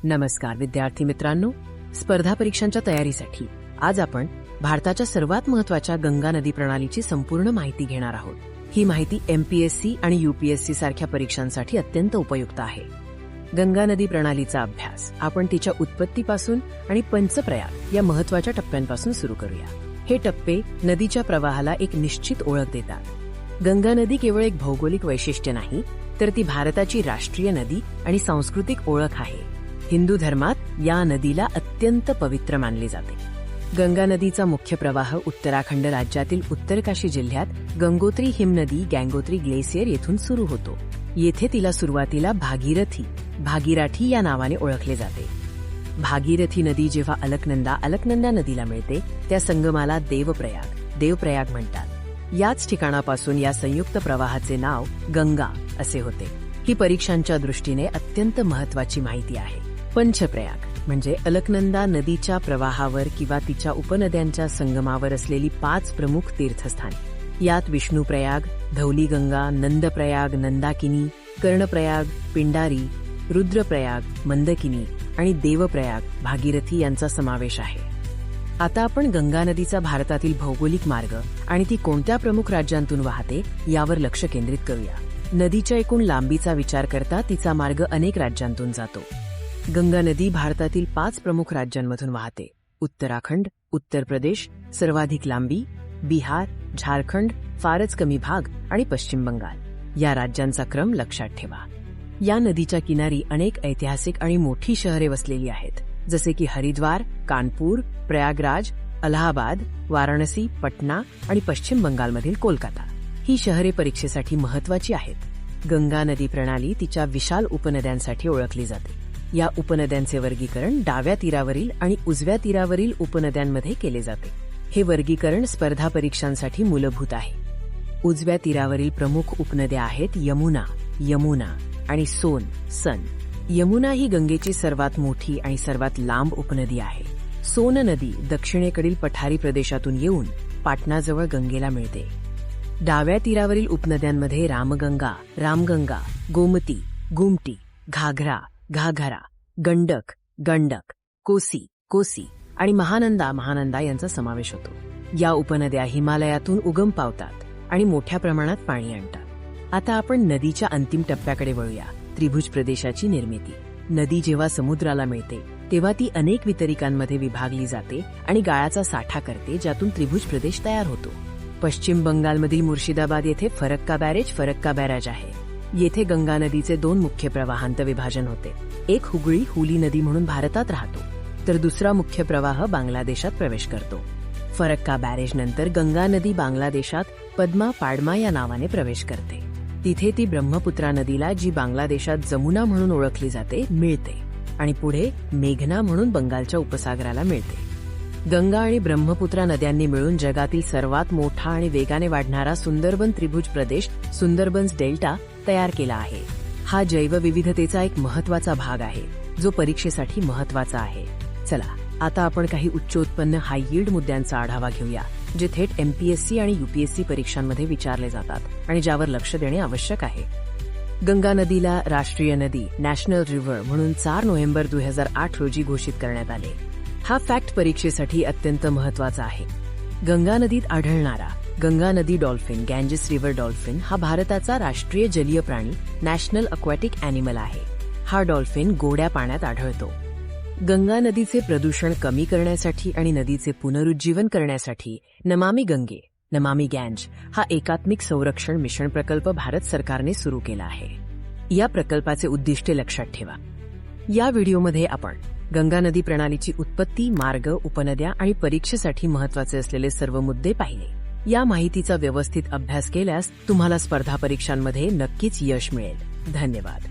नमस्कार विद्यार्थी मित्रांनो, स्पर्धा परीक्षांच्या तयारीसाठी आज आपण भारताच्या सर्वात महत्त्वाच्या गंगा नदी प्रणालीची संपूर्ण माहिती घेणार आहोत. ही माहिती एमपीएससी आणि यूपीएससी सारख्या परीक्षांसाठी अत्यंत उपयुक्त आहे. गंगा नदी प्रणालीचा अभ्यास आपण तिच्या उत्पत्तीपासून आणि पंचप्रयाग या महत्त्वाच्या टप्प्यांपासून सुरू करूया. हे टप्पे नदीच्या प्रवाहाला एक निश्चित ओळख देतात. गंगा नदी केवळ एक भौगोलिक वैशिष्ट्य नाही, तर ती भारताची राष्ट्रीय नदी आणि सांस्कृतिक ओळख आहे. हिंदू धर्मात या नदीला अत्यंत पवित्र मानले जाते. गंगा नदीचा मुख्य प्रवाह उत्तराखंड राज्यातील उत्तरकाशी जिल्ह्यात गंगोत्री हिमनदी गँगोत्री ग्लेशियर येथून सुरू होतो. येथे तिला सुरुवातीला भागीराठी या नावाने ओळखले जाते. भागीरथी नदी जेव्हा अलकनंदा नदीला मिळते, त्या संगमाला देवप्रयाग म्हणतात. याच ठिकाणापासून या संयुक्त प्रवाहाचे नाव गंगा असे होते. ही परीक्षांच्या दृष्टीने अत्यंत महत्त्वाची माहिती आहे. पंचप्रयाग म्हणजे अलकनंदा नदीच्या प्रवाहावर किंवा तिच्या उपनद्यांच्या संगमावर असलेली 5 प्रमुख तीर्थस्थाने. यात विष्णुप्रयाग, धौलीगंगा, नंदप्रयाग, नंदाकिनी, कर्णप्रयाग, पिंडारी, रुद्रप्रयाग, मंदकिनी आणि देवप्रयाग भागीरथी यांचा समावेश आहे. आता आपण गंगा नदीचा भारतातील भौगोलिक मार्ग आणि ती कोणत्या प्रमुख राज्यांतून वाहते यावर लक्ष केंद्रित करूया. नदीच्या एकूण लांबीचा विचार करता तिचा मार्ग अनेक राज्यांतून जातो. गंगा नदी भारतातील 5 प्रमुख राज्यांमधून वाहते. उत्तराखंड, उत्तर प्रदेश सर्वाधिक लांबी, बिहार, झारखंड फारच कमी भाग आणि पश्चिम बंगाल या राज्यांचा क्रम लक्षात ठेवा. या नदीच्या किनारी अनेक ऐतिहासिक आणि मोठी शहरे वसलेली आहेत, जसे की हरिद्वार, कानपूर, प्रयागराज, अलाहाबाद, वाराणसी, पटना आणि पश्चिम बंगालमधील कोलकाता. ही शहरे परीक्षेसाठी महत्त्वाची आहेत. गंगा नदी प्रणाली तिच्या विशाल उपनद्यांसाठी ओळखली जाते. या उपनद्यांचे वर्गीकरण डाव्या तीरावरील आणि उजव्या तीरावरील उपनद्यांमध्ये केले जाते. हे वर्गीकरण स्पर्धा परीक्षांसाठी मूलभूत आहे. उजव्या तीरावरील प्रमुख उपनद्या आहेत यमुना आणि सन. यमुना ही गंगेची सर्वात मोठी आणि सर्वात लांब उपनदी आहे. सोन नदी दक्षिणेकडील पठारी प्रदेशातून येऊन पाटणाजवळ गंगेला मिळते. डाव्या तीरावरील उपनद्यांमध्ये रामगंगा, गोमती, गुमटी, घाघरा, गंडक, कोसी आणि महानंदा यांचा समावेश होतो. या उपनद्या हिमालयातून उगम पावतात आणि मोठ्या प्रमाणात पाणी आणतात. आता आपण नदीच्या अंतिम टप्प्याकडे वळूया. त्रिभुज प्रदेशाची निर्मिती. नदी जेव्हा समुद्राला मिळते तेव्हा ती अनेक वितरिकांमध्ये विभागली जाते आणि गाळाचा साठा करते, ज्यातून त्रिभुज प्रदेश तयार होतो. पश्चिम बंगालमधील मुर्शिदाबाद येथे फरक्का बॅरेज आहे. येथे गंगा नदीचे 2 मुख्य प्रवाहांत विभाजन होते. एक हुगळी नदी म्हणून भारतात राहतो, तर दुसरा मुख्य प्रवाह बांगलादेशात प्रवेश करतो. फरक्का बॅरेज नंतर गंगा नदी बांगलादेशात पाडमा या नावाने प्रवेश करते. तिथे ती ब्रह्मपुत्रा नदीला, जी बांगलादेशात जमुना म्हणून ओळखली जाते, मिळते आणि पुढे मेघना म्हणून बंगालच्या उपसागराला मिळते. गंगा आणि ब्रह्मपुत्रा नद्यांनी मिळून जगातील सर्वात मोठा आणि वेगाने वाढणारा सुंदरबन त्रिभुज प्रदेश सुंदरबन्स डेल्टा तयार केला आहे. हा जैवविविधतेचा एक महत्त्वाचा भाग आहे, जो परीक्षेसाठी महत्त्वाचा आहे. चला आता आपण काही उच्च उत्पन्न हाय यील्ड मुद्द्यांचा आढावा घेऊया, जे थेट एमपीएससी आणि यूपीएससी परीक्षांमध्ये विचारले जातात आणि ज्यावर लक्ष देणे आवश्यक आहे. गंगा नदीला राष्ट्रीय नदी नॅशनल रिव्हर म्हणून 4 नोव्हेंबर 2008 रोजी घोषित करण्यात आले. हा फॅक्ट परीक्षेसाठी अत्यंत महत्त्वाचा आहे. गंगा नदीत आढळणारा गंगा नदी डॉल्फिन गँजेस रिव्हर डॉल्फिन हा भारताचा राष्ट्रीय जलीय प्राणी नॅशनल अक्वॅटिक ॲनिमल आहे. हा डॉल्फिन गोड्या पाण्यात आढळतो. गंगा नदीचे प्रदूषण कमी करण्यासाठी आणि नदीचे पुनरुज्जीवन करण्यासाठी नमामि गँज हा एकात्मिक संरक्षण मिशन प्रकल्प भारत सरकारने सुरू केला आहे. या प्रकल्पाचे उद्दिष्टे लक्षात ठेवा. या व्हिडिओमध्ये आपण गंगा नदी प्रणालीची उत्पत्ती, मार्ग, उपनद्या आणि परीक्षेसाठी महत्त्वाचे असलेले सर्व मुद्दे पाहिले. या माहितीचा व्यवस्थित अभ्यास केल्यास तुम्हाला स्पर्धा परीक्षांमध्ये नक्कीच यश मिळेल. धन्यवाद.